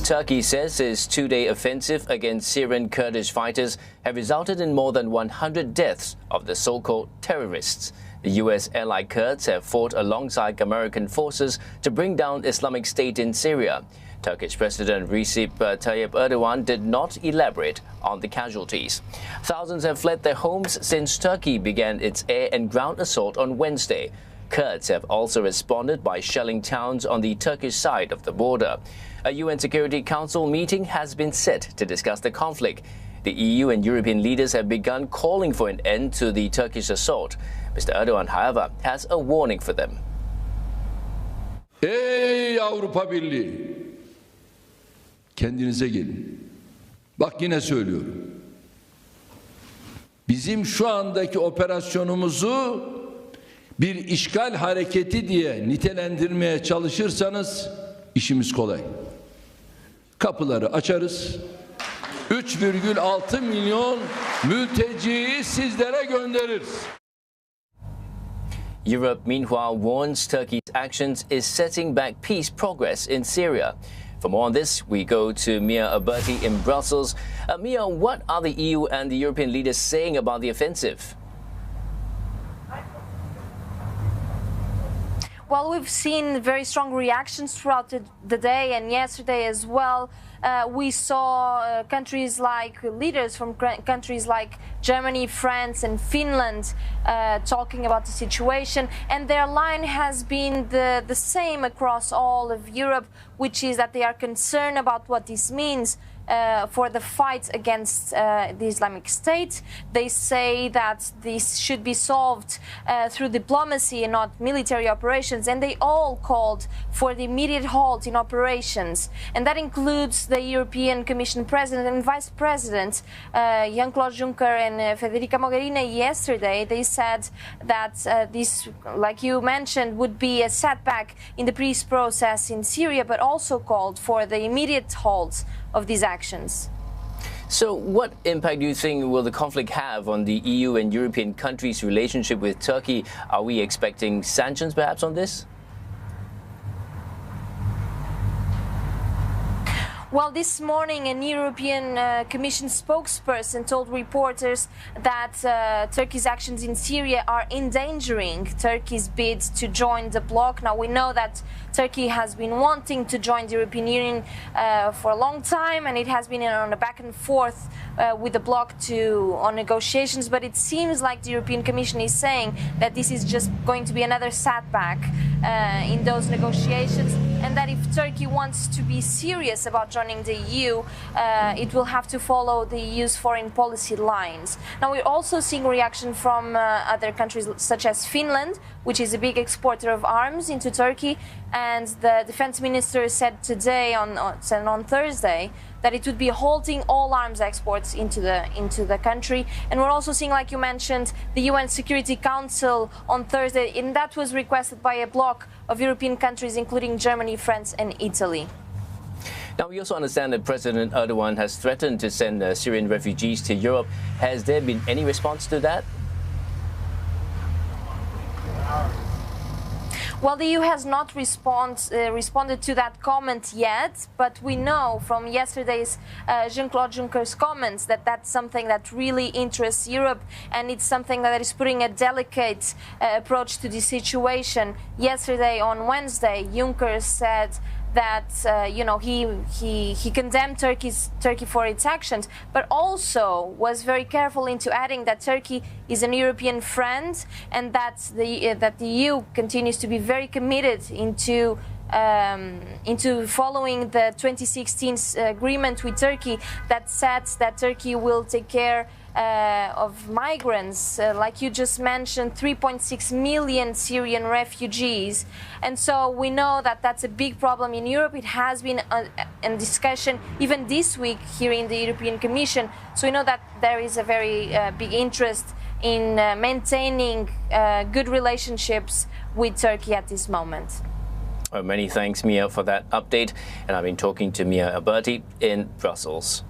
Turkey says its two-day offensive against Syrian Kurdish fighters have resulted in more than 100 deaths of the so-called terrorists. The U.S. allied Kurds have fought alongside American forces to bring down Islamic State in Syria. Turkish President Recep Tayyip Erdogan did not elaborate on the casualties. Thousands have fled their homes since Turkey began its air and ground assault on Wednesday. Kurds have also responded by shelling towns on the Turkish side of the border. A UN Security Council meeting has been set to discuss the conflict. The EU and European leaders have begun calling for an end to the Turkish assault. Mr. Erdogan, however, has a warning for them. Ey Avrupa Birliği! Kendinize gelin. Bak yine söylüyorum. Bizim şu andaki operasyonumuzu bir işgal hareketi diye nitelendirmeye çalışırsanız işimiz kolay. Kapıları açarız. 3,6 milyon mülteciyi sizlere göndeririz. Europe, meanwhile, warns Turkey's actions is setting back peace progress in Syria. For more on this, we go to Mia Alberti in Brussels. Mia, what are the EU and the European leaders saying about the offensive? Well, we've seen very strong reactions throughout the day and yesterday as well. We saw leaders from countries like Germany, France and Finland talking about the situation, and their line has been the same across all of Europe, which is that they are concerned about what this means for the fight against the Islamic State. They say that this should be solved through diplomacy and not military operations, and they all called for the immediate halt in operations, and that includes the European Commission President and Vice President Jean-Claude Juncker and Federica Mogherini. Yesterday they said that this, like you mentioned, would be a setback in the peace process in Syria, but also called for the immediate halt of these actions. So what impact do you think will the conflict have on the EU and European countries' relationship with Turkey? Are we expecting sanctions perhaps on this? Well, this morning, an European Commission spokesperson told reporters that Turkey's actions in Syria are endangering Turkey's bid to join the bloc. Now, we know that Turkey has been wanting to join the European Union for a long time, and it has been on a back and forth with the bloc on negotiations. But it seems like the European Commission is saying that this is just going to be another setback in those negotiations, and that if Turkey wants to be serious about joining the EU, it will have to follow the EU's foreign policy lines. Now, we're also seeing reaction from other countries such as Finland, which is a big exporter of arms into Turkey, and the defense minister said today on Thursday that it would be halting all arms exports into the country. And we're also seeing, like you mentioned, the UN Security Council on Thursday, and that was requested by a bloc of European countries, including Germany, France and Italy. Now, we also understand that President Erdogan has threatened to send Syrian refugees to Europe. Has there been any response to that? Well, the EU has not responded to that comment yet, but we know from yesterday's Jean-Claude Juncker's comments that that's something that really interests Europe, and it's something that is putting a delicate approach to the situation. Yesterday, on Wednesday, Juncker said that he condemned Turkey for its actions, but also was very careful into adding that Turkey is an European friend, and that the EU continues to be very committed into following the 2016 agreement with Turkey that says that Turkey will take care of migrants, like you just mentioned, 3.6 million Syrian refugees. And so we know that that's a big problem in Europe. It has been a discussion even this week here in the European Commission. So we know that there is a very big interest in maintaining good relationships with Turkey at this moment. Many thanks, Mia, for that update. And I've been talking to Mia Alberti in Brussels.